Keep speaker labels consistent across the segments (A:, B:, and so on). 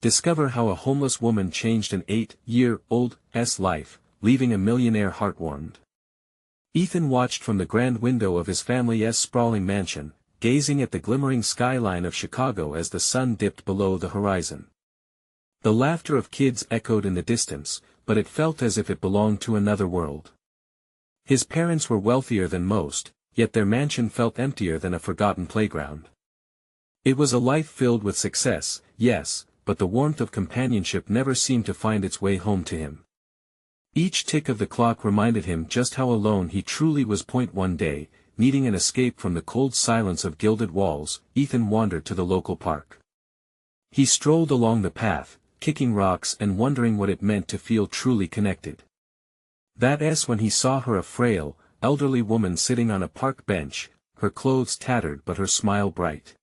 A: Discover how a homeless woman changed an 8-year-old's life, leaving a millionaire heartwarmed. Ethan watched from the grand window of his family's sprawling mansion, gazing at the glimmering skyline of Chicago as the sun dipped below the horizon. The laughter of kids echoed in the distance, but it felt as if it belonged to another world. His parents were wealthier than most, yet their mansion felt emptier than a forgotten playground. It was a life filled with success, yes, but the warmth of companionship never seemed to find its way home to him. Each tick of the clock reminded him just how alone he truly was. One day, needing an escape from the cold silence of gilded walls, Ethan wandered to the local park. He strolled along the path, kicking rocks and wondering what it meant to feel truly connected. That's when he saw her, a frail, elderly woman sitting on a park bench, her clothes tattered but her smile bright.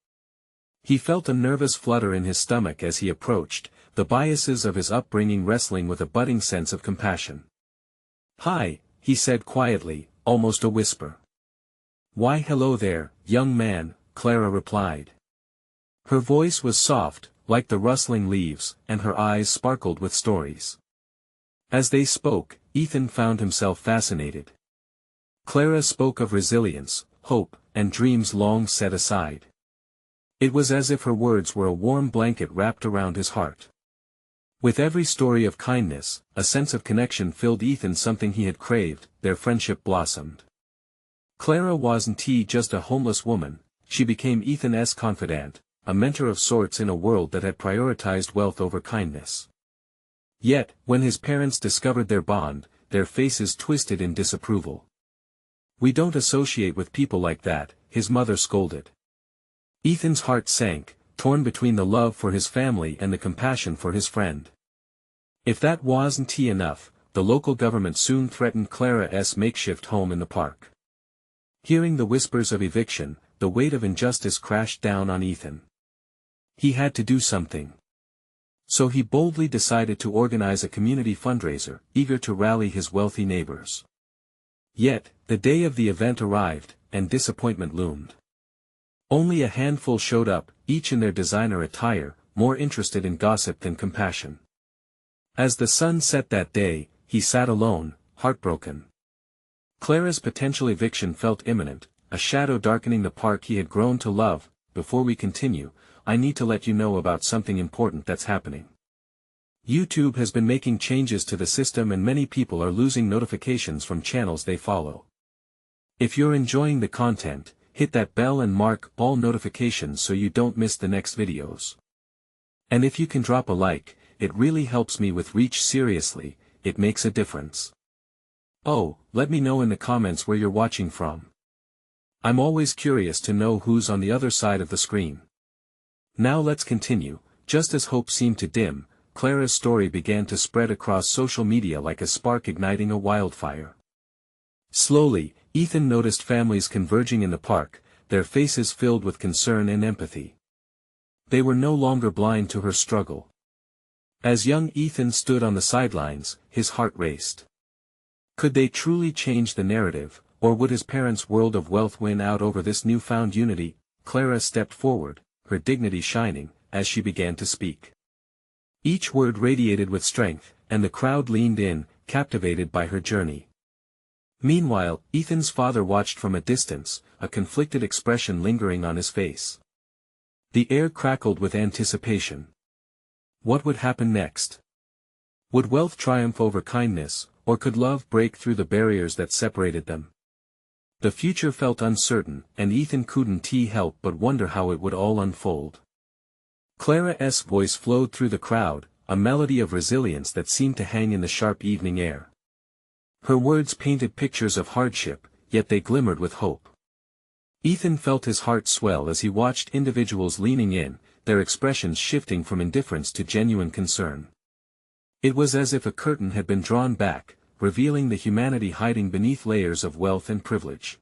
A: He felt a nervous flutter in his stomach as he approached, the biases of his upbringing wrestling with a budding sense of compassion. "Hi," he said quietly, almost a whisper. "Why hello there, young man," Clara replied. Her voice was soft, like the rustling leaves, and her eyes sparkled with stories. As they spoke, Ethan found himself fascinated. Clara spoke of resilience, hope, and dreams long set aside. It was as if her words were a warm blanket wrapped around his heart. With every story of kindness, a sense of connection filled Ethan, something he had craved. Their friendship blossomed. Clara wasn't just a homeless woman, she became Ethan's confidant, a mentor of sorts in a world that had prioritized wealth over kindness. Yet, when his parents discovered their bond, their faces twisted in disapproval. "We don't associate with people like that," his mother scolded. Ethan's heart sank, torn between the love for his family and the compassion for his friend. If that wasn't enough, the local government soon threatened Clara's makeshift home in the park. Hearing the whispers of eviction, the weight of injustice crashed down on Ethan. He had to do something. So he boldly decided to organize a community fundraiser, eager to rally his wealthy neighbors. Yet, the day of the event arrived, and disappointment loomed. Only a handful showed up, each in their designer attire, more interested in gossip than compassion. As the sun set that day, he sat alone, heartbroken. Clara's potential eviction felt imminent, a shadow darkening the park he had grown to love. Before we continue, I need to let you know about something important that's happening. YouTube has been making changes to the system and many people are losing notifications from channels they follow. If you're enjoying the content, hit that bell and mark all notifications so you don't miss the next videos. And if you can drop a like, it really helps me with reach. Seriously, it makes a difference. Oh, let me know in the comments where you're watching from. I'm always curious to know who's on the other side of the screen. Now let's continue. Just as hope seemed to dim, Clara's story began to spread across social media like a spark igniting a wildfire. Slowly, Ethan noticed families converging in the park, their faces filled with concern and empathy. They were no longer blind to her struggle. As young Ethan stood on the sidelines, his heart raced. Could they truly change the narrative, or would his parents' world of wealth win out over this newfound unity? Clara stepped forward, her dignity shining, as she began to speak. Each word radiated with strength, and the crowd leaned in, captivated by her journey. Meanwhile, Ethan's father watched from a distance, a conflicted expression lingering on his face. The air crackled with anticipation. What would happen next? Would wealth triumph over kindness, or could love break through the barriers that separated them? The future felt uncertain, and Ethan couldn't help but wonder how it would all unfold. Clara's voice flowed through the crowd, a melody of resilience that seemed to hang in the sharp evening air. Her words painted pictures of hardship, yet they glimmered with hope. Ethan felt his heart swell as he watched individuals leaning in, their expressions shifting from indifference to genuine concern. It was as if a curtain had been drawn back, revealing the humanity hiding beneath layers of wealth and privilege.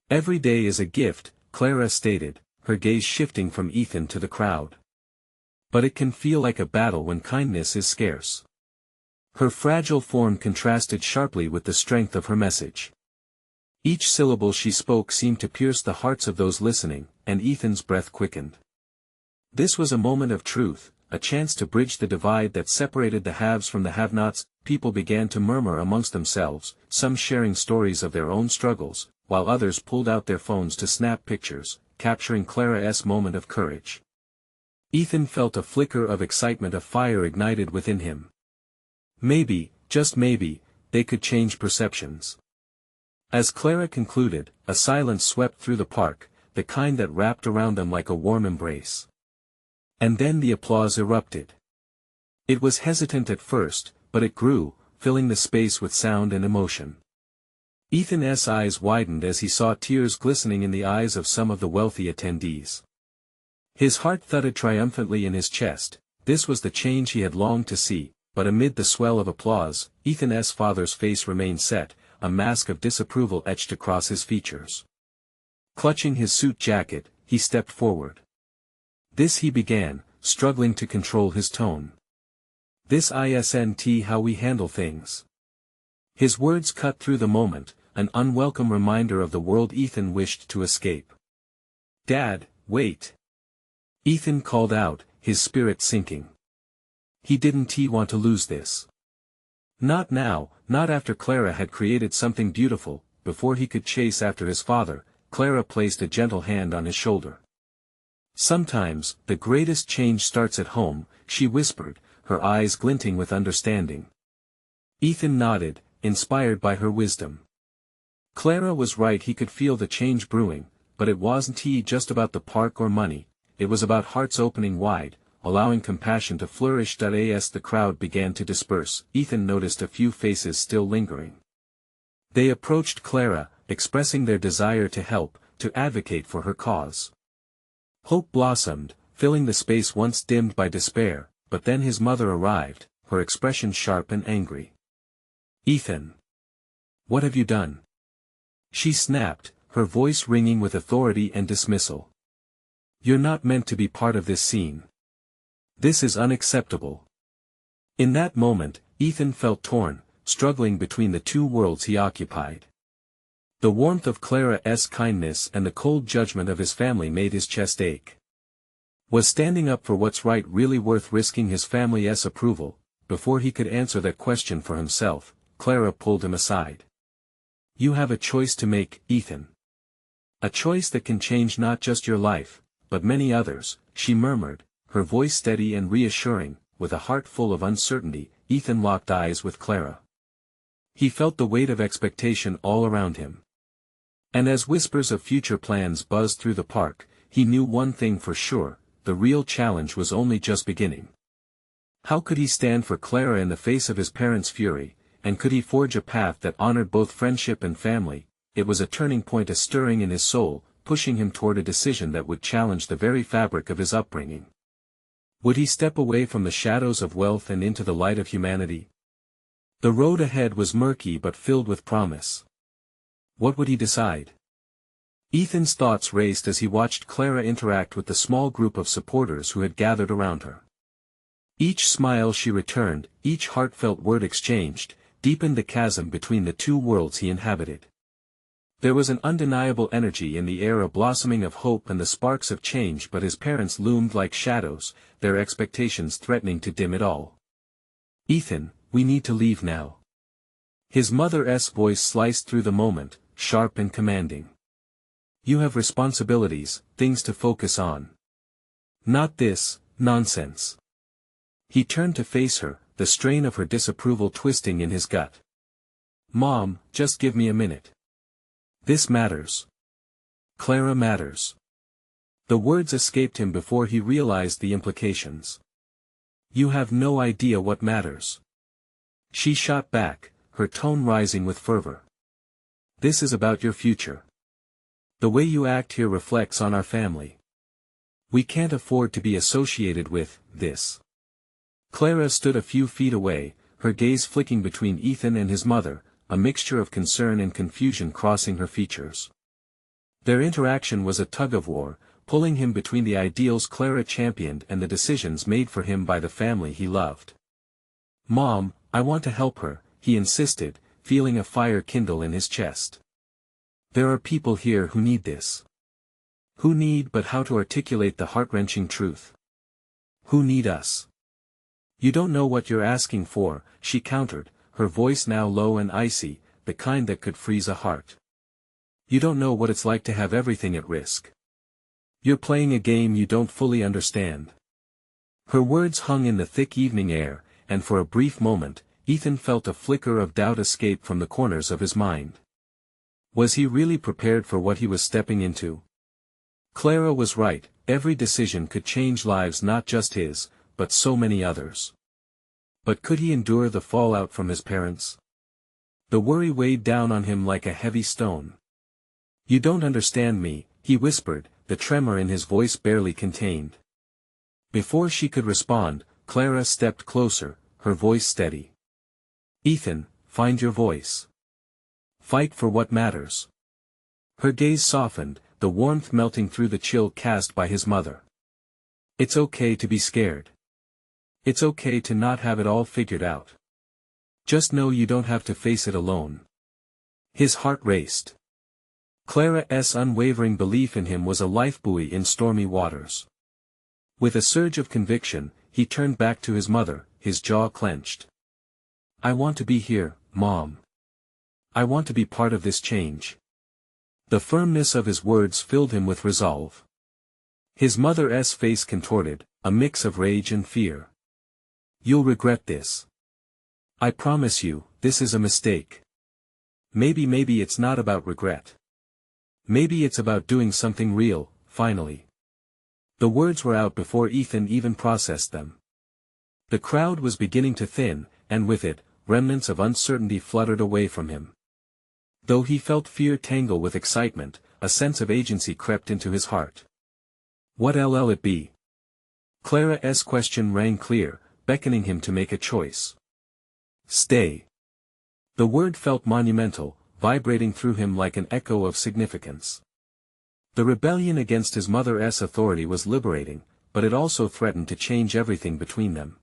A: Every day is a gift, Clara stated, her gaze shifting from Ethan to the crowd. But it can feel like a battle when kindness is scarce. Her fragile form contrasted sharply with the strength of her message. Each syllable she spoke seemed to pierce the hearts of those listening, and Ethan's breath quickened. This was a moment of truth, a chance to bridge the divide that separated the haves from the have-nots. People began to murmur amongst themselves, some sharing stories of their own struggles, while others pulled out their phones to snap pictures, capturing Clara's moment of courage. Ethan felt a flicker of excitement, a fire ignited within him. Maybe, just maybe, they could change perceptions. As Clara concluded, a silence swept through the park, the kind that wrapped around them like a warm embrace. And then the applause erupted. It was hesitant at first, but it grew, filling the space with sound and emotion. Ethan's eyes widened as he saw tears glistening in the eyes of some of the wealthy attendees. His heart thudded triumphantly in his chest. This was the change he had longed to see, but amid the swell of applause, Ethan's father's face remained set, a mask of disapproval etched across his features. Clutching his suit jacket, he stepped forward. "This," he began, struggling to control his tone. "This isn't how we handle things." His words cut through the moment, an unwelcome reminder of the world Ethan wished to escape. "Dad, wait!" Ethan called out, his spirit sinking. He didn't want to lose this. Not now, not after Clara had created something beautiful. Before he could chase after his father, Clara placed a gentle hand on his shoulder. "Sometimes, the greatest change starts at home," she whispered, her eyes glinting with understanding. Ethan nodded, inspired by her wisdom. Clara was right, he could feel the change brewing, but it wasn't just about the park or money, it was about hearts opening wide, allowing compassion to flourish. As the crowd began to disperse, Ethan noticed a few faces still lingering. They approached Clara, expressing their desire to help, to advocate for her cause. Hope blossomed, filling the space once dimmed by despair, but then his mother arrived, her expression sharp and angry. "Ethan! What have you done?" she snapped, her voice ringing with authority and dismissal. "You're not meant to be part of this scene. This is unacceptable." In that moment, Ethan felt torn, struggling between the two worlds he occupied. The warmth of Clara's kindness and the cold judgment of his family made his chest ache. Was standing up for what's right really worth risking his family's approval? Before he could answer that question for himself, Clara pulled him aside. "You have a choice to make, Ethan. A choice that can change not just your life, but many others," she murmured, her voice steady and reassuring. With a heart full of uncertainty, Ethan locked eyes with Clara. He felt the weight of expectation all around him. And as whispers of future plans buzzed through the park, he knew one thing for sure: the real challenge was only just beginning. How could he stand for Clara in the face of his parents' fury, and could he forge a path that honored both friendship and family? It was a turning point, a stirring in his soul, pushing him toward a decision that would challenge the very fabric of his upbringing. Would he step away from the shadows of wealth and into the light of humanity? The road ahead was murky but filled with promise. What would he decide? Ethan's thoughts raced as he watched Clara interact with the small group of supporters who had gathered around her. Each smile she returned, each heartfelt word exchanged, deepened the chasm between the two worlds he inhabited. There was an undeniable energy in the air, a blossoming of hope and the sparks of change, but his parents loomed like shadows, their expectations threatening to dim it all. "Ethan, we need to leave now." His mother's voice sliced through the moment, sharp and commanding. "You have responsibilities, things to focus on. Not this nonsense." He turned to face her, the strain of her disapproval twisting in his gut. "Mom, just give me a minute. This matters. Clara matters." The words escaped him before he realized the implications. "You have no idea what matters." She shot back, her tone rising with fervor. "This is about your future. The way you act here reflects on our family. We can't afford to be associated with this." Clara stood a few feet away, her gaze flicking between Ethan and his mother, a mixture of concern and confusion crossing her features. Their interaction was a tug-of-war, pulling him between the ideals Clara championed and the decisions made for him by the family he loved. "Mom, I want to help her," he insisted, feeling a fire kindle in his chest. "There are people here who need this. Who need but how to articulate the heart-wrenching truth. Who need us? You don't know what you're asking for, she countered, her voice now low and icy, the kind that could freeze a heart. You don't know what it's like to have everything at risk. You're playing a game you don't fully understand. Her words hung in the thick evening air, and for a brief moment, Ethan felt a flicker of doubt escape from the corners of his mind. Was he really prepared for what he was stepping into? Clara was right, every decision could change lives, not just his, but so many others. But could he endure the fallout from his parents? The worry weighed down on him like a heavy stone. You don't understand me, he whispered, the tremor in his voice barely contained. Before she could respond, Clara stepped closer, her voice steady. Ethan, find your voice. Fight for what matters. Her gaze softened, the warmth melting through the chill cast by his mother. It's okay to be scared. It's okay to not have it all figured out. Just know you don't have to face it alone. His heart raced. Clara's unwavering belief in him was a lifebuoy in stormy waters. With a surge of conviction, he turned back to his mother, his jaw clenched. I want to be here, Mom. I want to be part of this change. The firmness of his words filled him with resolve. His mother's face contorted, a mix of rage and fear. You'll regret this. I promise you, this is a mistake. Maybe it's not about regret. Maybe it's about doing something real, finally. The words were out before Ethan even processed them. The crowd was beginning to thin, and with it, remnants of uncertainty fluttered away from him. Though he felt fear tangle with excitement, a sense of agency crept into his heart. What'll it be? Clara's question rang clear, beckoning him to make a choice. Stay. The word felt monumental, vibrating through him like an echo of significance. The rebellion against his mother's authority was liberating, but it also threatened to change everything between them.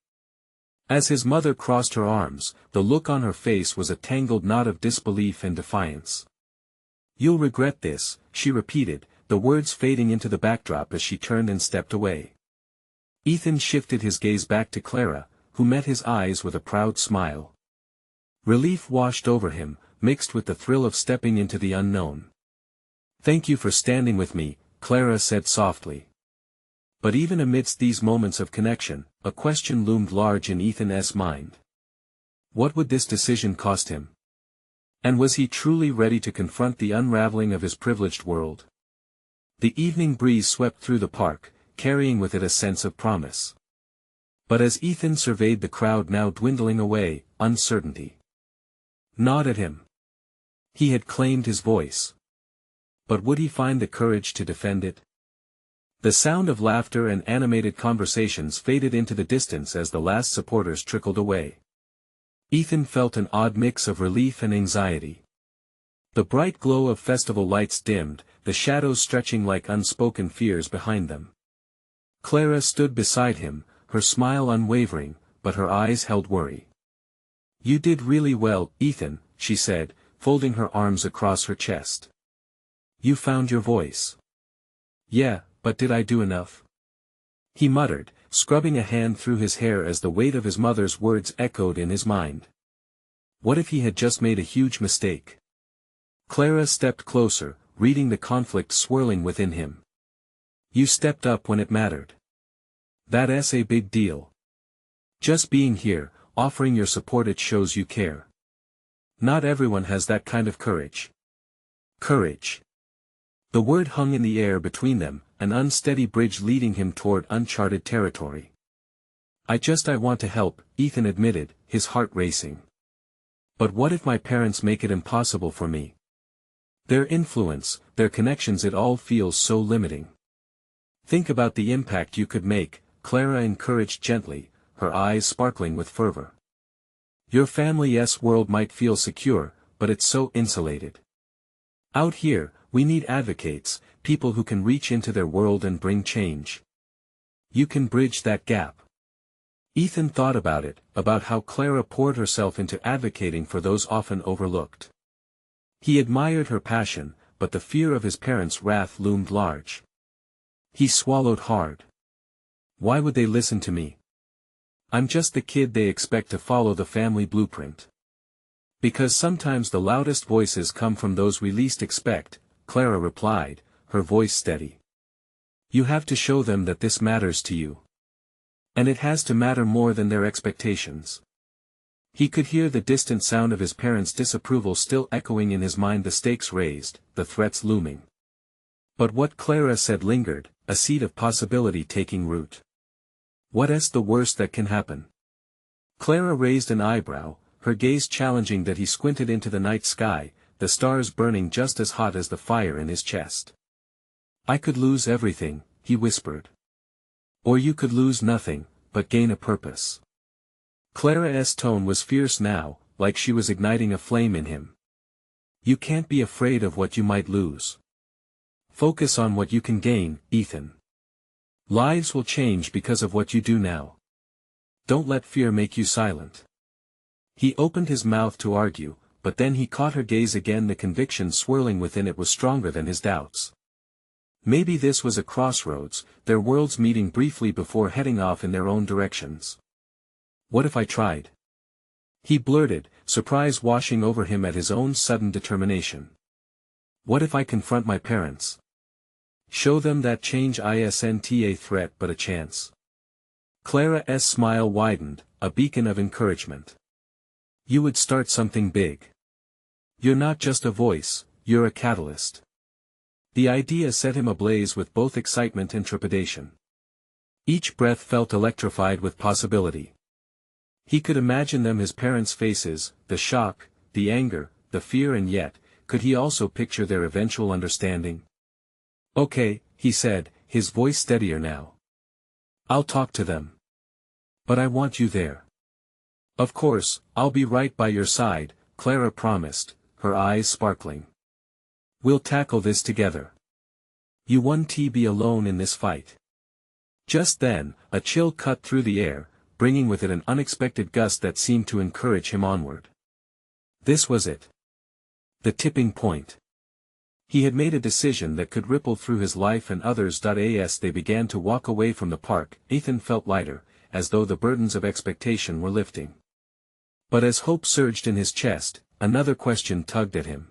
A: As his mother crossed her arms, the look on her face was a tangled knot of disbelief and defiance. You'll regret this, she repeated, the words fading into the backdrop as she turned and stepped away. Ethan shifted his gaze back to Clara, who met his eyes with a proud smile. Relief washed over him, mixed with the thrill of stepping into the unknown. Thank you for standing with me, Clara said softly. But even amidst these moments of connection, a question loomed large in Ethan's mind. What would this decision cost him? And was he truly ready to confront the unraveling of his privileged world? The evening breeze swept through the park, carrying with it a sense of promise. But as Ethan surveyed the crowd now dwindling away, uncertainty gnawed at him. He had claimed his voice. But would he find the courage to defend it? The sound of laughter and animated conversations faded into the distance as the last supporters trickled away. Ethan felt an odd mix of relief and anxiety. The bright glow of festival lights dimmed, the shadows stretching like unspoken fears behind them. Clara stood beside him, her smile unwavering, but her eyes held worry. You did really well, Ethan, she said, folding her arms across her chest. You found your voice. Yeah, but did I do enough? He muttered, scrubbing a hand through his hair as the weight of his mother's words echoed in his mind. What if he had just made a huge mistake? Clara stepped closer, reading the conflict swirling within him. You stepped up when it mattered. That's a big deal. Just being here, offering your support, it shows you care. Not everyone has that kind of courage. Courage. The word hung in the air between them, an unsteady bridge leading him toward uncharted territory. I want to help, Ethan admitted, his heart racing. But what if my parents make it impossible for me? Their influence, their connections, it all feels so limiting. Think about the impact you could make, Clara encouraged gently, her eyes sparkling with fervor. Your family's world might feel secure, but it's so insulated. Out here, we need advocates, people who can reach into their world and bring change. You can bridge that gap. Ethan thought about it, about how Clara poured herself into advocating for those often overlooked. He admired her passion, but the fear of his parents' wrath loomed large. He swallowed hard. Why would they listen to me? I'm just the kid they expect to follow the family blueprint. Because sometimes the loudest voices come from those we least expect, Clara replied, her voice steady. You have to show them that this matters to you. And it has to matter more than their expectations. He could hear the distant sound of his parents' disapproval still echoing in his mind, the stakes raised, the threats looming. But what Clara said lingered, a seed of possibility taking root. What's the worst that can happen? Clara raised an eyebrow, her gaze challenging that he squinted into the night sky, the stars burning just as hot as the fire in his chest. I could lose everything, he whispered. Or you could lose nothing, but gain a purpose. Clara's tone was fierce now, like she was igniting a flame in him. You can't be afraid of what you might lose. Focus on what you can gain, Ethan. Lives will change because of what you do now. Don't let fear make you silent. He opened his mouth to argue, but then he caught her gaze again. The conviction swirling within it was stronger than his doubts. Maybe this was a crossroads, their worlds meeting briefly before heading off in their own directions. What if I tried? He blurted, surprise washing over him at his own sudden determination. What if I confront my parents? Show them that change isn't a threat but a chance. Clara's smile widened, a beacon of encouragement. You would start something big. You're not just a voice, you're a catalyst. The idea set him ablaze with both excitement and trepidation. Each breath felt electrified with possibility. He could imagine them, his parents' faces, the shock, the anger, the fear, and yet, could he also picture their eventual understanding? Okay, he said, his voice steadier now. I'll talk to them. But I want you there. Of course, I'll be right by your side, Clara promised, her eyes sparkling. We'll tackle this together. You won't be alone in this fight. Just then, a chill cut through the air, bringing with it an unexpected gust that seemed to encourage him onward. This was it. The tipping point. He had made a decision that could ripple through his life and others. As they began to walk away from the park, Ethan felt lighter, as though the burdens of expectation were lifting. But as hope surged in his chest, another question tugged at him.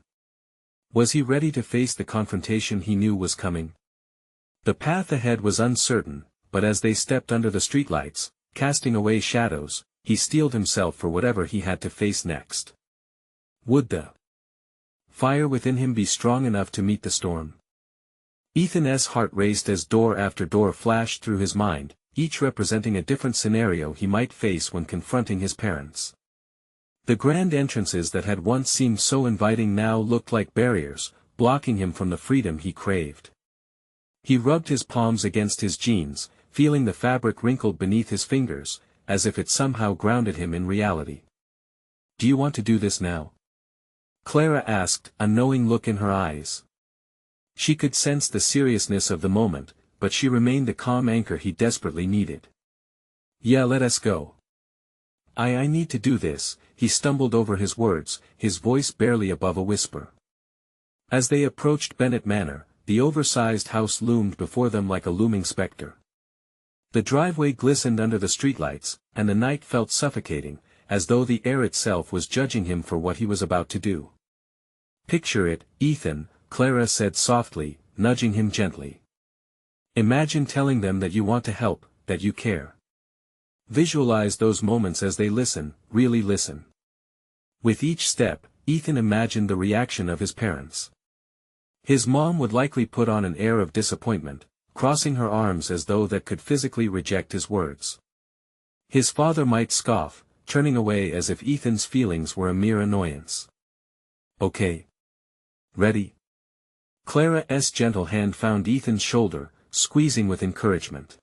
A: Was he ready to face the confrontation he knew was coming? The path ahead was uncertain, but as they stepped under the streetlights, casting away shadows, he steeled himself for whatever he had to face next. Would the fire within him be strong enough to meet the storm? Ethan's heart raced as door after door flashed through his mind, each representing a different scenario he might face when confronting his parents. The grand entrances that had once seemed so inviting now looked like barriers, blocking him from the freedom he craved. He rubbed his palms against his jeans, feeling the fabric wrinkled beneath his fingers, as if it somehow grounded him in reality. Do you want to do this now? Clara asked, a knowing look in her eyes. She could sense the seriousness of the moment, but she remained the calm anchor he desperately needed. Yeah, let us go. I need to do this, he stumbled over his words, his voice barely above a whisper. As they approached Bennett Manor, the oversized house loomed before them like a looming specter. The driveway glistened under the streetlights, and the night felt suffocating, as though the air itself was judging him for what he was about to do. Picture it, Ethan, Clara said softly, nudging him gently. Imagine telling them that you want to help, that you care. Visualize those moments as they listen, really listen. With each step, Ethan imagined the reaction of his parents. His mom would likely put on an air of disappointment, crossing her arms as though that could physically reject his words. His father might scoff, turning away as if Ethan's feelings were a mere annoyance. Okay. Ready? Clara's gentle hand found Ethan's shoulder, squeezing with encouragement.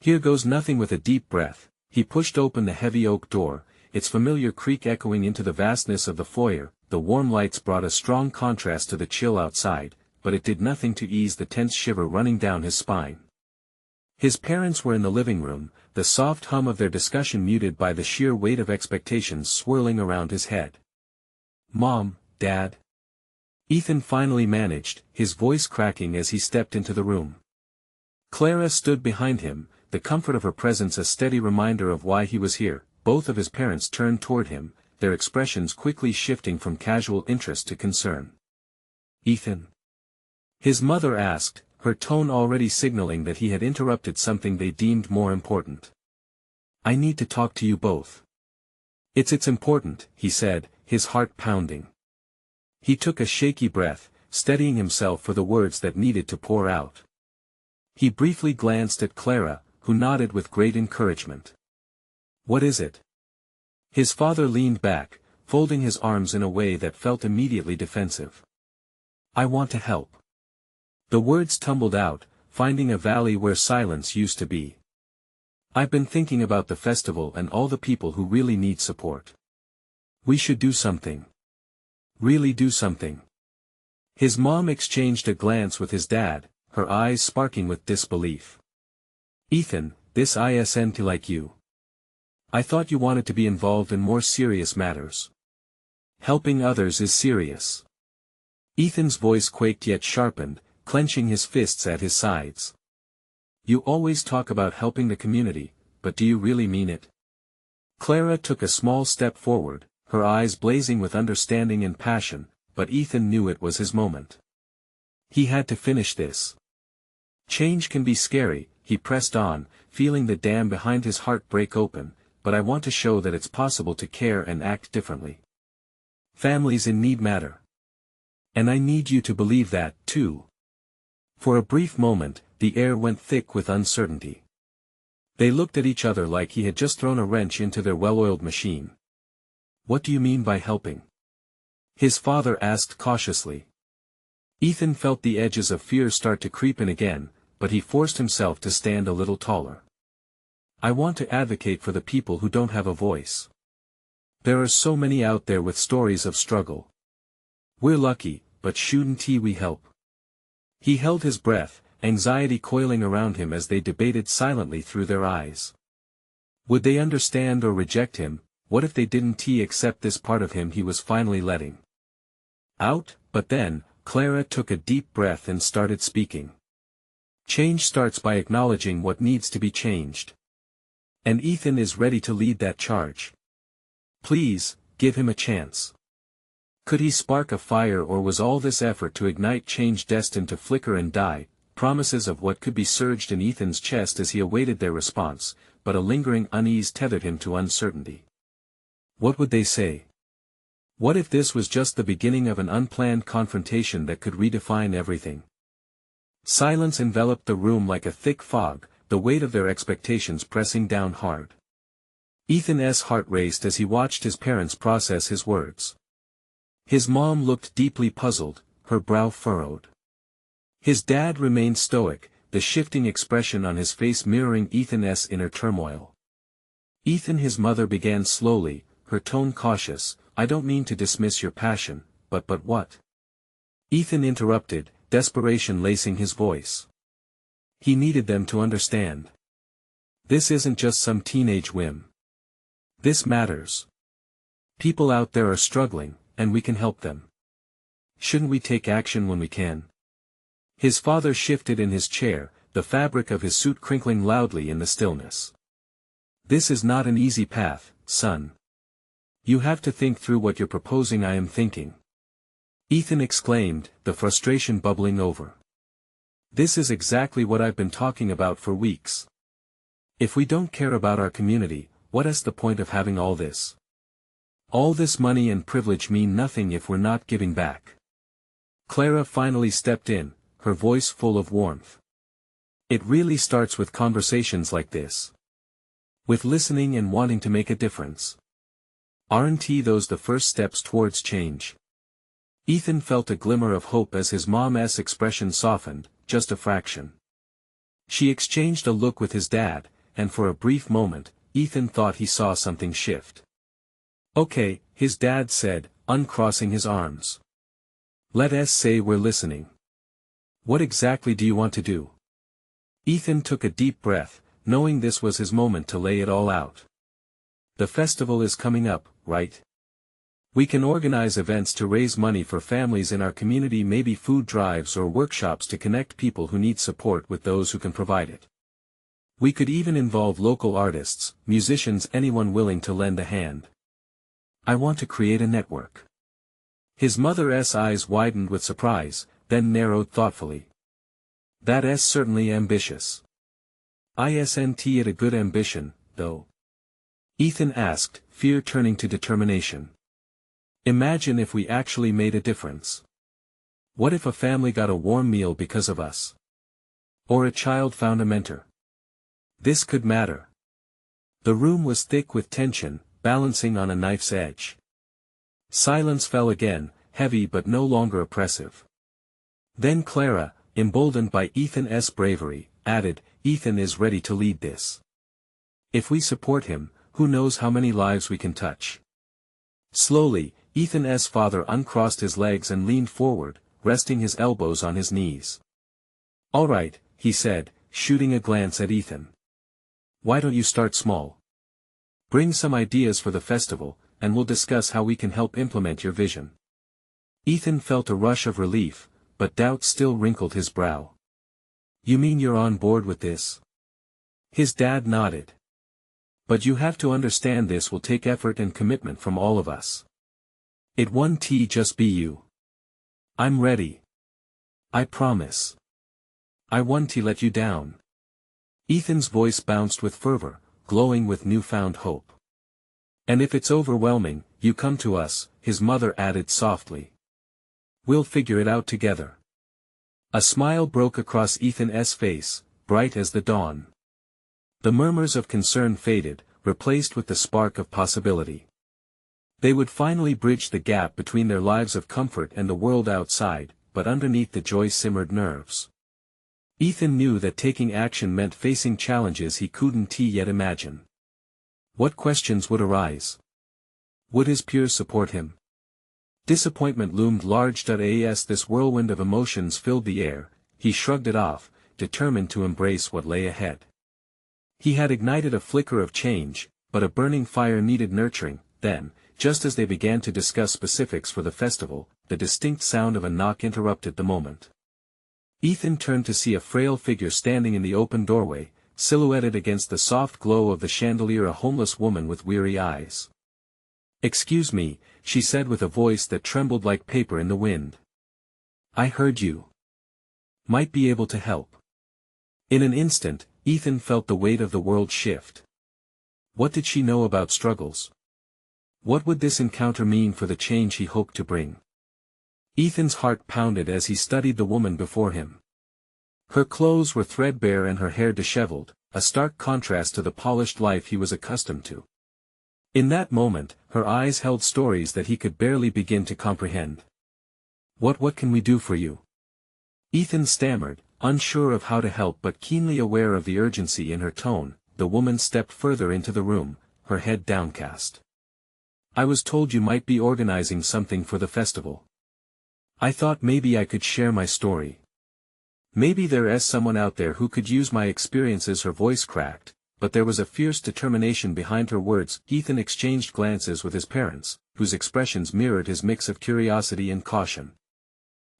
A: Here goes nothing. With a deep breath, he pushed open the heavy oak door, its familiar creak echoing into the vastness of the foyer. The warm lights brought a strong contrast to the chill outside, but it did nothing to ease the tense shiver running down his spine. His parents were in the living room, the soft hum of their discussion muted by the sheer weight of expectations swirling around his head. Mom, Dad. Ethan finally managed, his voice cracking as he stepped into the room. Clara stood behind him, the comfort of her presence a steady reminder of why he was here. Both of his parents turned toward him, their expressions quickly shifting from casual interest to concern. "Ethan?" his mother asked, her tone already signaling that he had interrupted something they deemed more important. "I need to talk to you both." It's important," he said, his heart pounding. He took a shaky breath, steadying himself for the words that needed to pour out. He briefly glanced at Clara, who nodded with great encouragement. "What is it?" His father leaned back, folding his arms in a way that felt immediately defensive. "I want to help." The words tumbled out, finding a valley where silence used to be. "I've been thinking about the festival and all the people who really need support. We should do something. Really do something." His mom exchanged a glance with his dad, her eyes sparking with disbelief. "Ethan, this isn't like you. I thought you wanted to be involved in more serious matters. Helping others is serious." Ethan's voice quaked yet sharpened, clenching his fists at his sides. "You always talk about helping the community, but do you really mean it?" Clara took a small step forward, her eyes blazing with understanding and passion, but Ethan knew it was his moment. He had to finish this. "Change can be scary," he pressed on, feeling the dam behind his heart break open, "but I want to show that it's possible to care and act differently. Families in need matter. And I need you to believe that, too." For a brief moment, the air went thick with uncertainty. They looked at each other like he had just thrown a wrench into their well-oiled machine. "What do you mean by helping?" his father asked cautiously. Ethan felt the edges of fear start to creep in again, but he forced himself to stand a little taller. "I want to advocate for the people who don't have a voice. There are so many out there with stories of struggle. We're lucky, but shouldn't we help?" He held his breath, anxiety coiling around him as they debated silently through their eyes. Would they understand or reject him? What if they didn't accept this part of him he was finally letting out? But then, Clara took a deep breath and started speaking. "Change starts by acknowledging what needs to be changed. And Ethan is ready to lead that charge. Please, give him a chance." Could he spark a fire, or was all this effort to ignite change destined to flicker and die? Promises of what could be surged in Ethan's chest as he awaited their response, but a lingering unease tethered him to uncertainty. What would they say? What if this was just the beginning of an unplanned confrontation that could redefine everything? Silence enveloped the room like a thick fog, the weight of their expectations pressing down hard. Ethan's heart raced as he watched his parents process his words. His mom looked deeply puzzled, her brow furrowed. His dad remained stoic, the shifting expression on his face mirroring Ethan's inner turmoil. "Ethan," his mother began slowly, her tone cautious, "I don't mean to dismiss your passion, but what?" Ethan interrupted, desperation lacing his voice. He needed them to understand. This isn't just some teenage whim. This matters. People out there are struggling, and we can help them. Shouldn't we take action when we can? His father shifted in his chair, the fabric of his suit crinkling loudly in the stillness. "This is not an easy path, son. You have to think through what you're proposing." "I am thinking," Ethan exclaimed, the frustration bubbling over. "This is exactly what I've been talking about for weeks. If we don't care about our community, what is the point of having all this? All this money and privilege mean nothing if we're not giving back." Clara finally stepped in, her voice full of warmth. "It really starts with conversations like this. With listening and wanting to make a difference. Aren't those the first steps towards change?" Ethan felt a glimmer of hope as his mom's expression softened, just a fraction. She exchanged a look with his dad, and for a brief moment, Ethan thought he saw something shift. "Okay," his dad said, uncrossing his arms. "Let us say we're listening. What exactly do you want to do?" Ethan took a deep breath, knowing this was his moment to lay it all out. "The festival is coming up, right? We can organize events to raise money for families in our community, maybe food drives or workshops to connect people who need support with those who can provide it. We could even involve local artists, musicians, anyone willing to lend a hand. I want to create a network. His mother's eyes widened with surprise, then narrowed thoughtfully. That's certainly ambitious. Isn't it a good ambition, though? Ethan asked, fear turning to determination. Imagine if we actually made a difference. What if a family got a warm meal because of us? Or a child found a mentor? This could matter. The room was thick with tension, balancing on a knife's edge. Silence fell again, heavy but no longer oppressive. Then Clara, emboldened by Ethan's bravery, added, Ethan is ready to lead this. If we support him, who knows how many lives we can touch. Slowly, Ethan's father uncrossed his legs and leaned forward, resting his elbows on his knees. All right, he said, shooting a glance at Ethan. Why don't you start small? Bring some ideas for the festival, and we'll discuss how we can help implement your vision. Ethan felt a rush of relief, but doubt still wrinkled his brow. You mean you're on board with this? His dad nodded. But you have to understand this will take effort and commitment from all of us. It won't just be you. I'm ready. I promise. I won't let you down. Ethan's voice bounced with fervor, glowing with newfound hope. And if it's overwhelming, you come to us, his mother added softly. We'll figure it out together. A smile broke across Ethan's face, bright as the dawn. The murmurs of concern faded, replaced with the spark of possibility. They would finally bridge the gap between their lives of comfort and the world outside, but underneath the joy simmered nerves. Ethan knew that taking action meant facing challenges he couldn't yet imagine. What questions would arise? Would his peers support him? Disappointment loomed large. As this whirlwind of emotions filled the air, he shrugged it off, determined to embrace what lay ahead. He had ignited a flicker of change, but a burning fire needed nurturing. Then, just as they began to discuss specifics for the festival, the distinct sound of a knock interrupted the moment. Ethan turned to see a frail figure standing in the open doorway, silhouetted against the soft glow of the chandelier, a homeless woman with weary eyes. Excuse me, she said with a voice that trembled like paper in the wind. I heard you. Might be able to help. In an instant, Ethan felt the weight of the world shift. What did she know about struggles? What would this encounter mean for the change he hoped to bring? Ethan's heart pounded as he studied the woman before him. Her clothes were threadbare and her hair disheveled, a stark contrast to the polished life he was accustomed to. In that moment, her eyes held stories that he could barely begin to comprehend. What can we do for you? Ethan stammered, unsure of how to help but keenly aware of the urgency in her tone. The woman stepped further into the room, her head downcast. I was told you might be organizing something for the festival. I thought maybe I could share my story. Maybe there is someone out there who could use my experiences. Her voice cracked, but there was a fierce determination behind her words. Ethan exchanged glances with his parents, whose expressions mirrored his mix of curiosity and caution.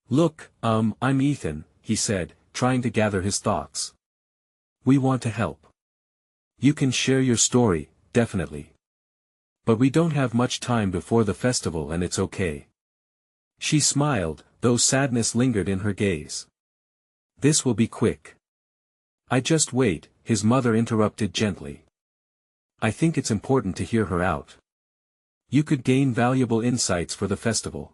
A: Look, I'm Ethan, he said, trying to gather his thoughts. We want to help. You can share your story, definitely. But we don't have much time before the festival and it's okay. She smiled, though sadness lingered in her gaze. This will be quick. I just wait, his mother interrupted gently. I think it's important to hear her out. You could gain valuable insights for the festival.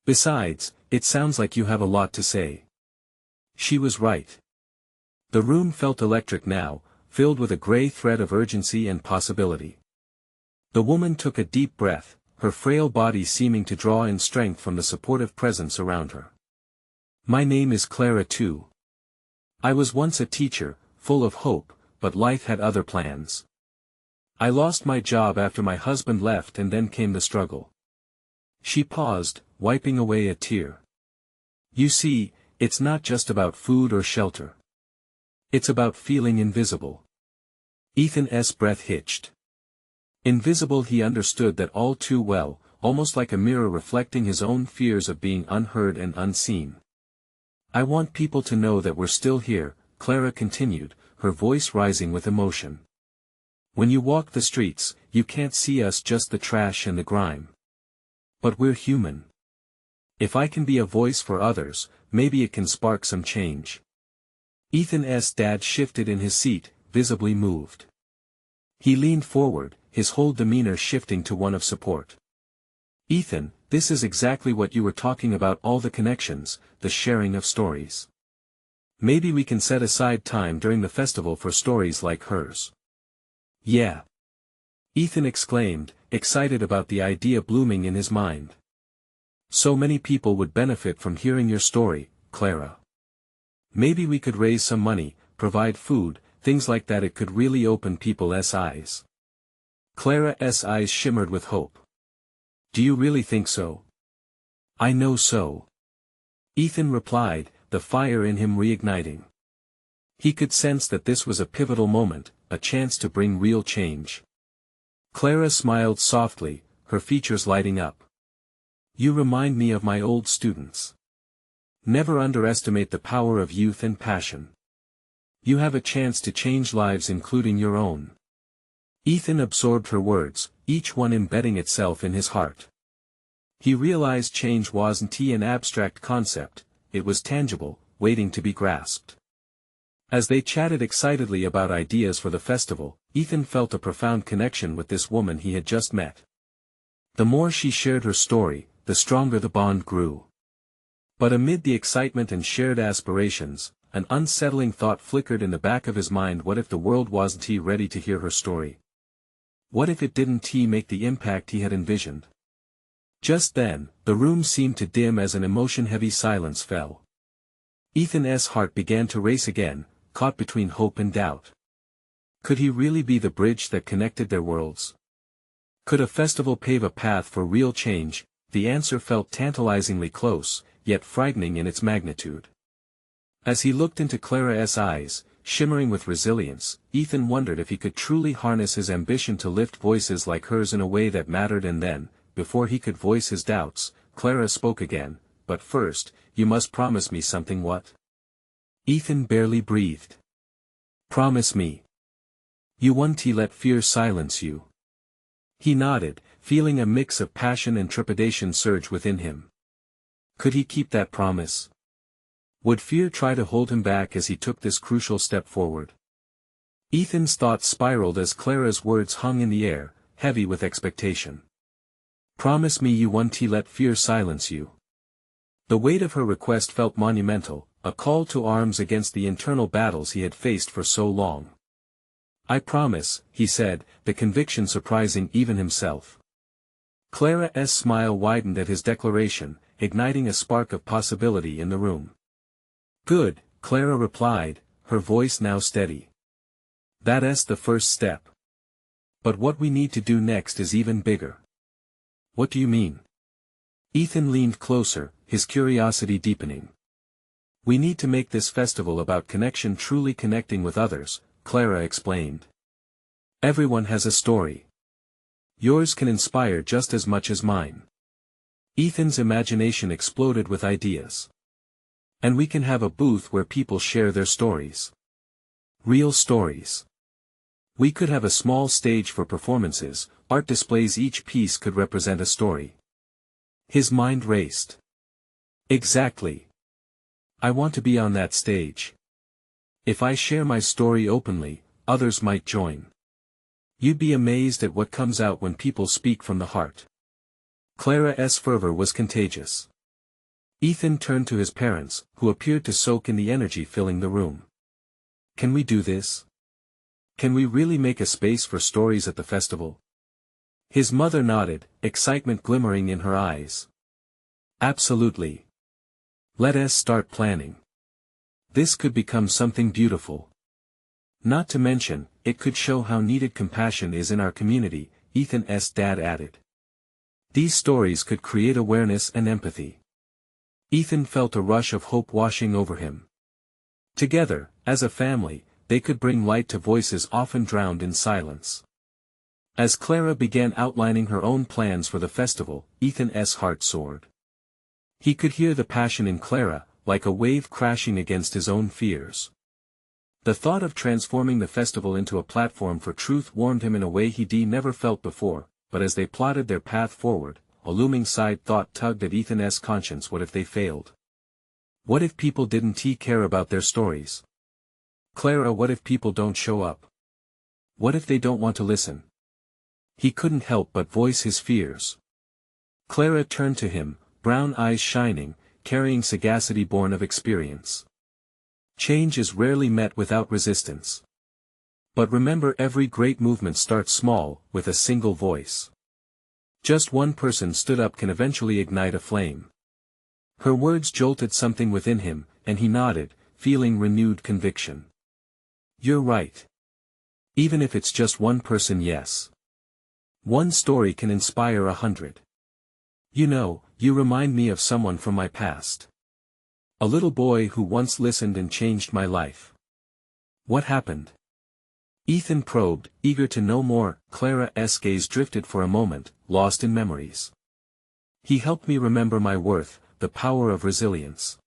A: Besides, it sounds like you have a lot to say. She was right. The room felt electric now, filled with a gray thread of urgency and possibility. The woman took a deep breath, her frail body seeming to draw in strength from the supportive presence around her. My name is Clara too. I was once a teacher, full of hope, but life had other plans. I lost my job after my husband left and then came the struggle. She paused, wiping away a tear. You see, it's not just about food or shelter. It's about feeling invisible. Ethan's breath hitched. Invisible, he understood that all too well, almost like a mirror reflecting his own fears of being unheard and unseen. I want people to know that we're still here, Clara continued, her voice rising with emotion. When you walk the streets, you can't see us just the trash and the grime. But we're human. If I can be a voice for others, maybe it can spark some change. Ethan's dad shifted in his seat, visibly moved. He leaned forward, his whole demeanor shifting to one of support. Ethan, this is exactly what you were talking about, all the connections, the sharing of stories. Maybe we can set aside time during the festival for stories like hers. Yeah. Ethan exclaimed, excited about the idea blooming in his mind. So many people would benefit from hearing your story, Clara. Maybe we could raise some money, provide food, things like that. It could really open people's eyes. Clara's eyes shimmered with hope. Do you really think so? I know so. Ethan replied, the fire in him reigniting. He could sense that this was a pivotal moment, a chance to bring real change. Clara smiled softly, her features lighting up. You remind me of my old students. Never underestimate the power of youth and passion. You have a chance to change lives, including your own. Ethan absorbed her words, each one embedding itself in his heart. He realized change wasn't an abstract concept, it was tangible, waiting to be grasped. As they chatted excitedly about ideas for the festival, Ethan felt a profound connection with this woman he had just met. The more she shared her story, the stronger the bond grew. But amid the excitement and shared aspirations, an unsettling thought flickered in the back of his mind. What if the world wasn't ready to hear her story? What if it didn't make the impact he had envisioned? Just then, the room seemed to dim as an emotion-heavy silence fell. Ethan's heart began to race again, caught between hope and doubt. Could he really be the bridge that connected their worlds? Could a festival pave a path for real change? The answer felt tantalizingly close, yet frightening in its magnitude. As he looked into Clara's eyes, shimmering with resilience, Ethan wondered if he could truly harness his ambition to lift voices like hers in a way that mattered. And then, before he could voice his doubts, Clara spoke again, but first, you must promise me something. What? Ethan barely breathed. Promise me. You won't let fear silence you. He nodded, feeling a mix of passion and trepidation surge within him. Could he keep that promise? Would fear try to hold him back as he took this crucial step forward? Ethan's thoughts spiraled as Clara's words hung in the air, heavy with expectation. Promise me you won't let fear silence you. The weight of her request felt monumental, a call to arms against the internal battles he had faced for so long. I promise, he said, the conviction surprising even himself. Clara's smile widened at his declaration, igniting a spark of possibility in the room. Good, Clara replied, her voice now steady. That's the first step. But what we need to do next is even bigger. What do you mean? Ethan leaned closer, his curiosity deepening. We need to make this festival about connection, truly connecting with others, Clara explained. Everyone has a story. Yours can inspire just as much as mine. Ethan's imagination exploded with ideas. And we can have a booth where people share their stories. Real stories. We could have a small stage for performances, art displays. Each piece could represent a story. His mind raced. Exactly. I want to be on that stage. If I share my story openly, others might join. You'd be amazed at what comes out when people speak from the heart. Clara's fervor was contagious. Ethan turned to his parents, who appeared to soak in the energy filling the room. Can we do this? Can we really make a space for stories at the festival? His mother nodded, excitement glimmering in her eyes. Absolutely. Let us start planning. This could become something beautiful. Not to mention, it could show how needed compassion is in our community, Ethan's dad added. These stories could create awareness and empathy. Ethan felt a rush of hope washing over him. Together, as a family, they could bring light to voices often drowned in silence. As Clara began outlining her own plans for the festival, Ethan's heart soared. He could hear the passion in Clara, like a wave crashing against his own fears. The thought of transforming the festival into a platform for truth warmed him in a way he'd never felt before, but as they plotted their path forward, a looming side thought tugged at Ethan's conscience. What if they failed? What if people didn't care about their stories? Clara, what if people don't show up? What if they don't want to listen? He couldn't help but voice his fears. Clara turned to him, brown eyes shining, carrying sagacity born of experience. Change is rarely met without resistance. But remember, every great movement starts small, with a single voice. Just one person stood up can eventually ignite a flame. Her words jolted something within him, and he nodded, feeling renewed conviction. You're right. Even if it's just one person, yes. One story can inspire 100. You know, you remind me of someone from my past. A little boy who once listened and changed my life. What happened? Ethan probed, eager to know more. Clara's gaze drifted for a moment, lost in memories. He helped me remember my worth, the power of resilience.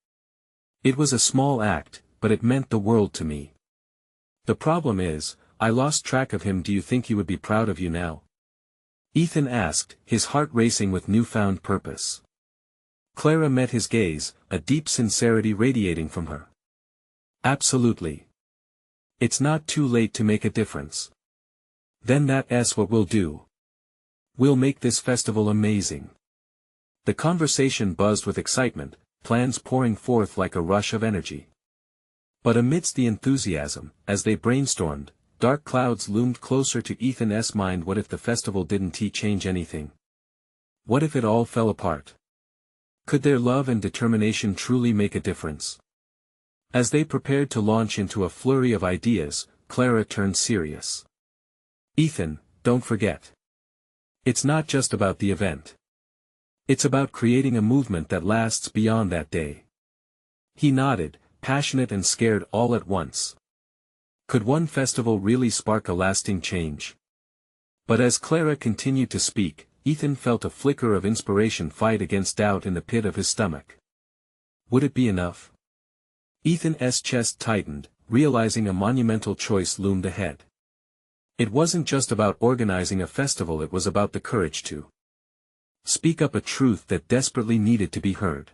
A: It was a small act, but it meant the world to me. The problem is, I lost track of him. Do you think he would be proud of you now? Ethan asked, his heart racing with newfound purpose. Clara met his gaze, a deep sincerity radiating from her. Absolutely. It's not too late to make a difference. Then that's what we'll do. We'll make this festival amazing. The conversation buzzed with excitement, plans pouring forth like a rush of energy. But amidst the enthusiasm, as they brainstormed, dark clouds loomed closer to Ethan's mind. What if the festival didn't change anything? What if it all fell apart? Could their love and determination truly make a difference? As they prepared to launch into a flurry of ideas, Clara turned serious. Ethan, don't forget. It's not just about the event. It's about creating a movement that lasts beyond that day. He nodded, passionate and scared all at once. Could one festival really spark a lasting change? But as Clara continued to speak, Ethan felt a flicker of inspiration fight against doubt in the pit of his stomach. Would it be enough? Ethan's chest tightened, realizing a monumental choice loomed ahead. It wasn't just about organizing a festival, it was about the courage to speak up a truth that desperately needed to be heard.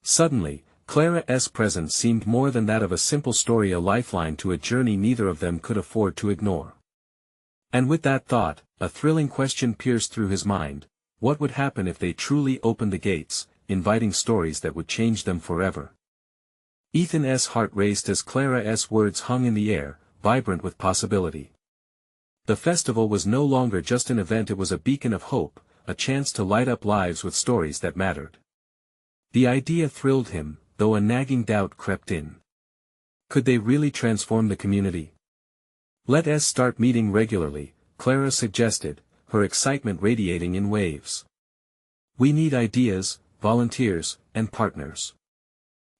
A: Suddenly, Clara's presence seemed more than that of a simple story, a lifeline to a journey neither of them could afford to ignore. And with that thought, a thrilling question pierced through his mind: what would happen if they truly opened the gates, inviting stories that would change them forever? Ethan's heart raced as Clara's words hung in the air, vibrant with possibility. The festival was no longer just an event, it was a beacon of hope, a chance to light up lives with stories that mattered. The idea thrilled him, though a nagging doubt crept in. Could they really transform the community? Let us start meeting regularly, Clara suggested, her excitement radiating in waves. We need ideas, volunteers, and partners.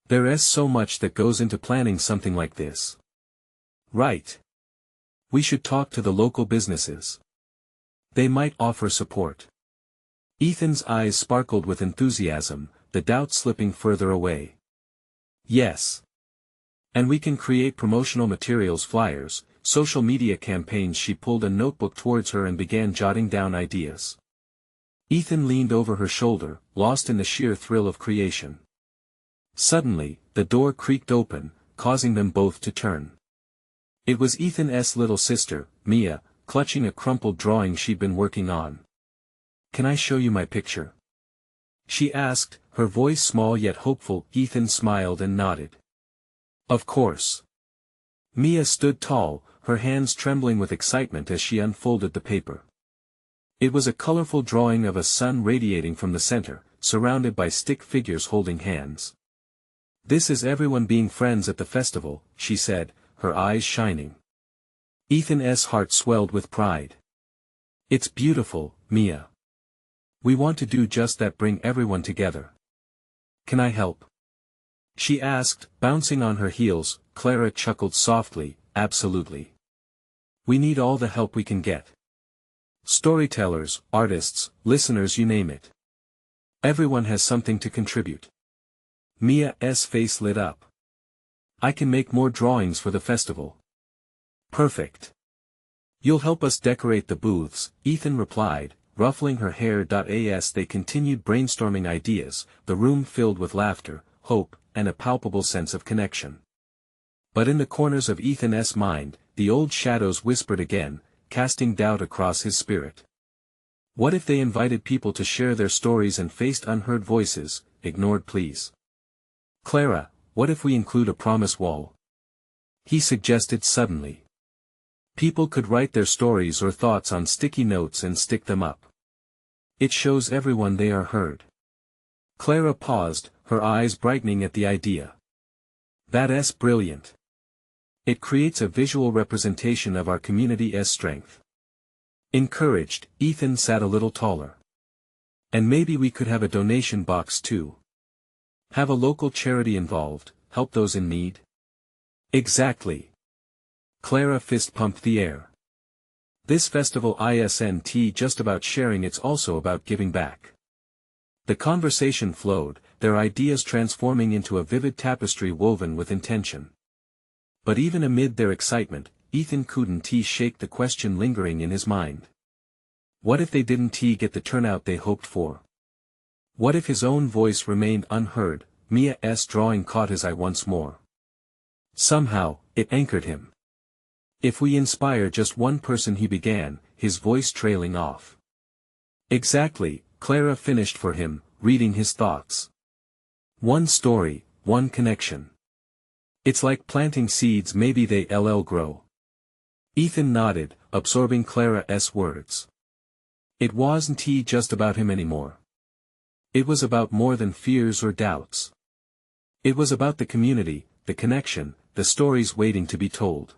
A: There is so much that goes into planning something like this. Right. We should talk to the local businesses. They might offer support. Ethan's eyes sparkled with enthusiasm, the doubt slipping further away. Yes. And we can create promotional materials, flyers, social media campaigns. She pulled a notebook towards her and began jotting down ideas. Ethan leaned over her shoulder, lost in the sheer thrill of creation. Suddenly, the door creaked open, causing them both to turn. It was Ethan's little sister, Mia, clutching a crumpled drawing she'd been working on. Can I show you my picture? She asked, her voice small yet hopeful. Ethan smiled and nodded. Of course. Mia stood tall, her hands trembling with excitement as she unfolded the paper. It was a colorful drawing of a sun radiating from the center, surrounded by stick figures holding hands. This is everyone being friends at the festival, she said, her eyes shining. Ethan's heart swelled with pride. It's beautiful, Mia. We want to do just that, bring everyone together. Can I help? She asked, bouncing on her heels. Clara chuckled softly, absolutely. We need all the help we can get. Storytellers, artists, listeners, you name it. Everyone has something to contribute. Mia's face lit up. I can make more drawings for the festival. Perfect. You'll help us decorate the booths, Ethan replied, ruffling her hair. As they continued brainstorming ideas, the room filled with laughter, hope, and a palpable sense of connection. But in the corners of Ethan's mind, the old shadows whispered again, casting doubt across his spirit. What if they invited people to share their stories and faced unheard voices, ignored pleas? Clara, what if we include a promise wall? He suggested suddenly. People could write their stories or thoughts on sticky notes and stick them up. It shows everyone they are heard. Clara paused, her eyes brightening at the idea. That's brilliant. It creates a visual representation of our community's strength. Encouraged, Ethan sat a little taller. And maybe we could have a donation box too. Have a local charity involved, help those in need. Exactly. Clara fist-pumped the air. This festival isn't just about sharing, it's also about giving back. The conversation flowed, their ideas transforming into a vivid tapestry woven with intention. But even amid their excitement, Ethan couldn't shake the question lingering in his mind. What if they didn't get the turnout they hoped for? What if his own voice remained unheard? Mia's drawing caught his eye once more. Somehow, it anchored him. If we inspire just one person, he began, his voice trailing off. Exactly, Clara finished for him, reading his thoughts. One story, one connection. It's like planting seeds, maybe they'll grow. Ethan nodded, absorbing Clara's words. It wasn't just about him anymore. It was about more than fears or doubts. It was about the community, the connection, the stories waiting to be told.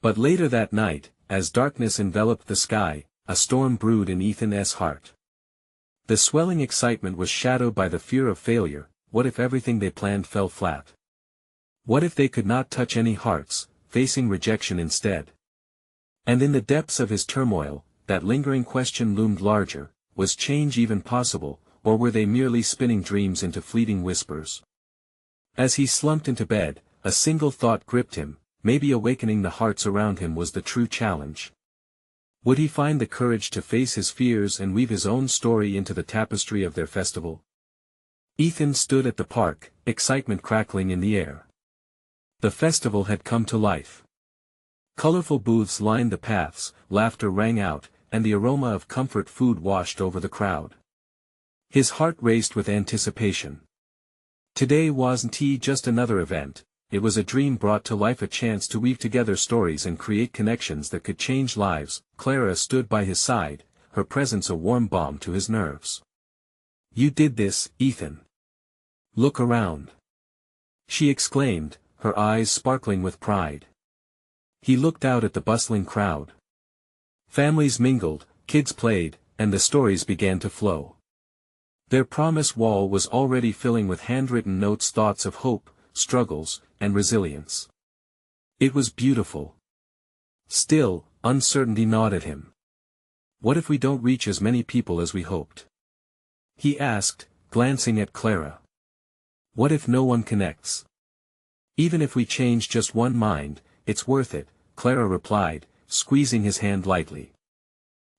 A: But later that night, as darkness enveloped the sky, a storm brewed in Ethan's heart. The swelling excitement was shadowed by the fear of failure. What if everything they planned fell flat? What if they could not touch any hearts, facing rejection instead? And in the depths of his turmoil, that lingering question loomed larger: was change even possible, or were they merely spinning dreams into fleeting whispers? As he slumped into bed, a single thought gripped him: maybe awakening the hearts around him was the true challenge. Would he find the courage to face his fears and weave his own story into the tapestry of their festival? Ethan stood at the park, excitement crackling in the air. The festival had come to life. Colorful booths lined the paths, laughter rang out, and the aroma of comfort food washed over the crowd. His heart raced with anticipation. Today wasn't just another event, it was a dream brought to life, a chance to weave together stories and create connections that could change lives. Clara stood by his side, her presence a warm balm to his nerves. You did this, Ethan. Look around. She exclaimed, her eyes sparkling with pride. He looked out at the bustling crowd. Families mingled, kids played, and the stories began to flow. Their promise wall was already filling with handwritten notes, thoughts of hope, struggles, and resilience. It was beautiful. Still, uncertainty gnawed at him. What if we don't reach as many people as we hoped? He asked, glancing at Clara. What if no one connects? Even if we change just one mind, it's worth it, Clara replied, squeezing his hand lightly.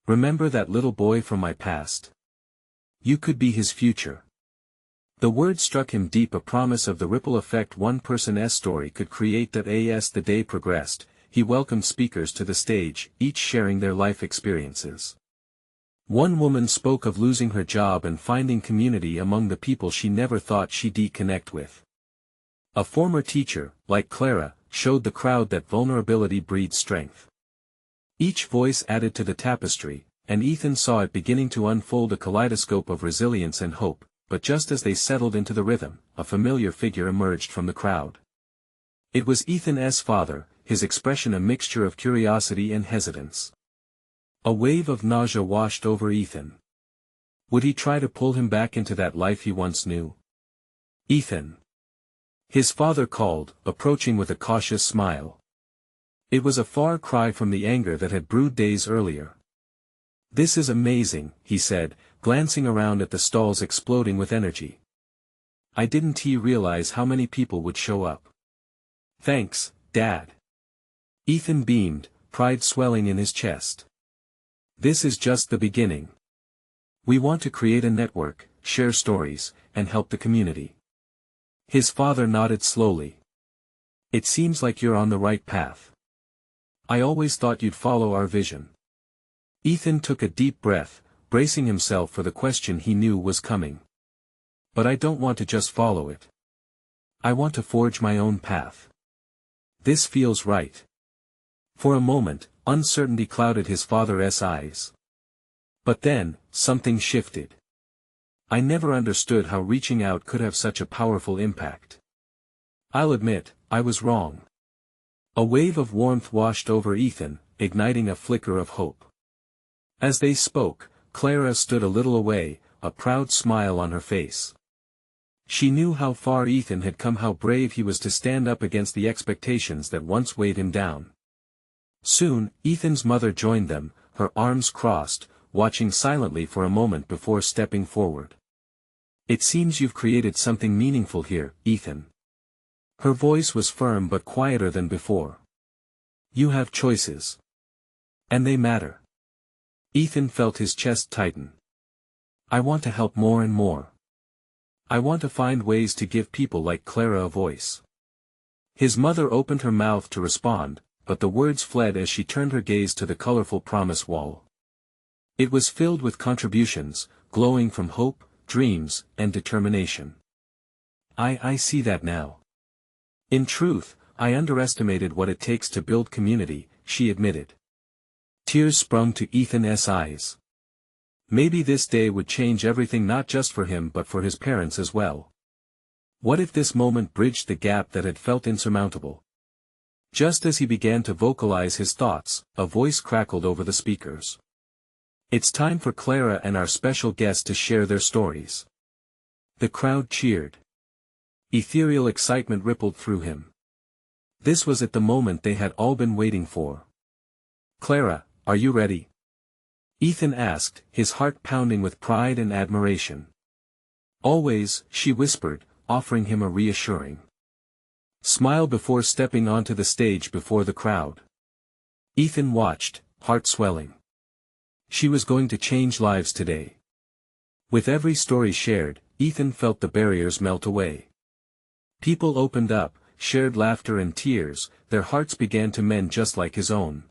A: Remember that little boy from my past? You could be his future. The word struck him deep, a promise of the ripple effect one person's story could create. As the day progressed, he welcomed speakers to the stage, each sharing their life experiences. One woman spoke of losing her job and finding community among the people she never thought she'd connect with. A former teacher, like Clara, showed the crowd that vulnerability breeds strength. Each voice added to the tapestry, and Ethan saw it beginning to unfold, a kaleidoscope of resilience and hope. But just as they settled into the rhythm, a familiar figure emerged from the crowd. It was Ethan's father, his expression a mixture of curiosity and hesitance. A wave of nausea washed over Ethan. Would he try to pull him back into that life he once knew? Ethan. His father called, approaching with a cautious smile. It was a far cry from the anger that had brewed days earlier. This is amazing, he said, glancing around at the stalls exploding with energy. I didn't realize how many people would show up. Thanks, Dad. Ethan beamed, pride swelling in his chest. This is just the beginning. We want to create a network, share stories, and help the community. His father nodded slowly. It seems like you're on the right path. I always thought you'd follow our vision. Ethan took a deep breath, bracing himself for the question he knew was coming. But I don't want to just follow it. I want to forge my own path. This feels right. For a moment, uncertainty clouded his father's eyes. But then, something shifted. I never understood how reaching out could have such a powerful impact. I'll admit, I was wrong. A wave of warmth washed over Ethan, igniting a flicker of hope. As they spoke, Clara stood a little away, a proud smile on her face. She knew how far Ethan had come, how brave he was to stand up against the expectations that once weighed him down. Soon, Ethan's mother joined them, her arms crossed, watching silently for a moment before stepping forward. It seems you've created something meaningful here, Ethan. Her voice was firm but quieter than before. You have choices. And they matter. Ethan felt his chest tighten. I want to help more and more. I want to find ways to give people like Clara a voice. His mother opened her mouth to respond, but the words fled as she turned her gaze to the colorful promise wall. It was filled with contributions, glowing from hope, dreams, and determination. I see that now. In truth, I underestimated what it takes to build community, she admitted. Tears sprung to Ethan's eyes. Maybe this day would change everything, not just for him but for his parents as well. What if this moment bridged the gap that had felt insurmountable? Just as he began to vocalize his thoughts, a voice crackled over the speakers. It's time for Clara and our special guest to share their stories. The crowd cheered. Ethereal excitement rippled through him. This was at the moment they had all been waiting for. Clara, are you ready? Ethan asked, his heart pounding with pride and admiration. Always, she whispered, offering him a reassuring smile before stepping onto the stage before the crowd. Ethan watched, heart swelling. She was going to change lives today. With every story shared, Ethan felt the barriers melt away. People opened up, shared laughter and tears, their hearts began to mend just like his own.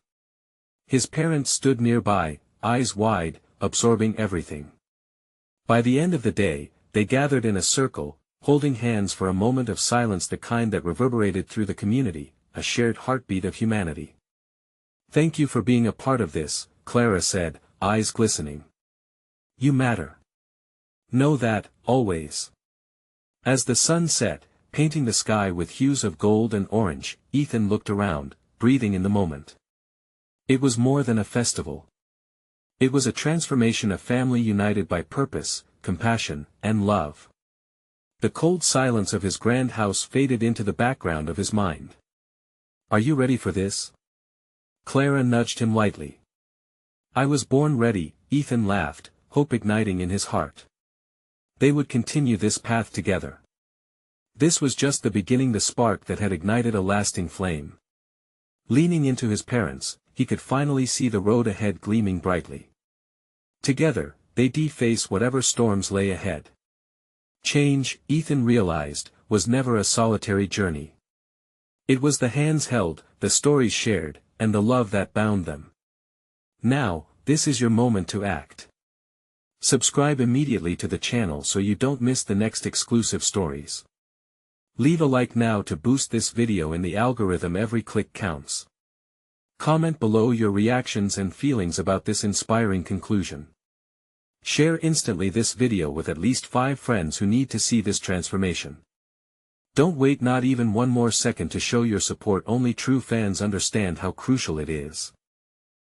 A: His parents stood nearby, eyes wide, absorbing everything. By the end of the day, they gathered in a circle, holding hands for a moment of silence, the kind that reverberated through the community, a shared heartbeat of humanity. Thank you for being a part of this, Clara said, eyes glistening. You matter. Know that, always. As the sun set, painting the sky with hues of gold and orange, Ethan looked around, breathing in the moment. It was more than a festival. It was a transformation, a family united by purpose, compassion, and love. The cold silence of his grand house faded into the background of his mind. Are you ready for this? Clara nudged him lightly. I was born ready, Ethan laughed, hope igniting in his heart. They would continue this path together. This was just the beginning, the spark that had ignited a lasting flame. Leaning into his parents, he could finally see the road ahead gleaming brightly. Together, they'd face whatever storms lay ahead. Change, Ethan realized, was never a solitary journey. It was the hands held, the stories shared, and the love that bound them. Now, this is your moment to act. Subscribe immediately to the channel so you don't miss the next exclusive stories. Leave a like now to boost this video in the algorithm, every click counts. Comment below your reactions and feelings about this inspiring conclusion. Share instantly this video with at least 5 friends who need to see this transformation. Don't wait not even one more second to show your support. Only true fans understand how crucial it is.